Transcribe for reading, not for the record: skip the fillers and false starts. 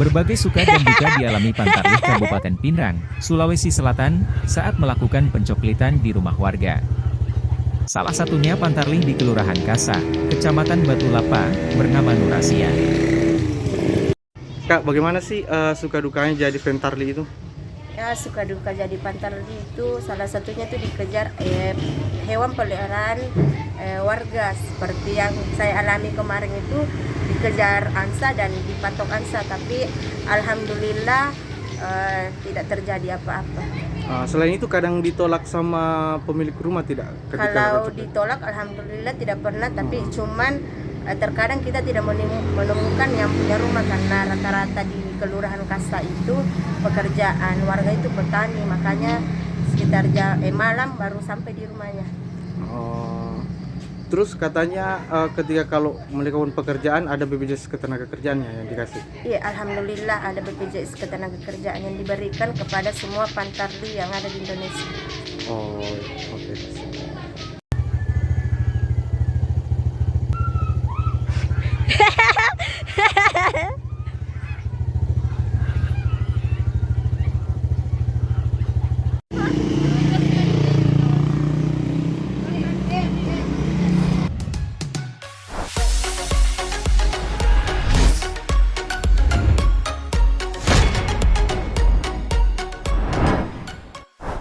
Berbagai suka dan duka dialami Pantarlih Kabupaten Pinrang, Sulawesi Selatan, saat melakukan pencoklitan di rumah warga. Salah satunya Pantarlih di Kelurahan Kasa, Kecamatan Batu Lapa, bernama Nur Asia. Kak, bagaimana sih suka dukanya jadi Pantarlih itu? Ya, suka duka jadi pantarlih itu salah satunya tuh dikejar hewan peliharaan warga, seperti yang saya alami kemarin itu, dikejar angsa dan dipatok angsa, tapi alhamdulillah tidak terjadi apa-apa. Selain itu kadang ditolak sama pemilik rumah tidak? Kalau ditolak alhamdulillah tidak pernah, tapi cuman terkadang kita tidak menemukan yang punya rumah, karena rata-rata di Kelurahan Kasa itu pekerjaan warga itu petani, makanya sekitar malam baru sampai di rumahnya. Terus katanya ketika kalau melakukan pekerjaan ada BPJS Ketenagakerjaannya yang dikasih? Iya, alhamdulillah ada BPJS Ketenagakerjaan yang diberikan kepada semua pantarlih yang ada di Indonesia. Oh, oke.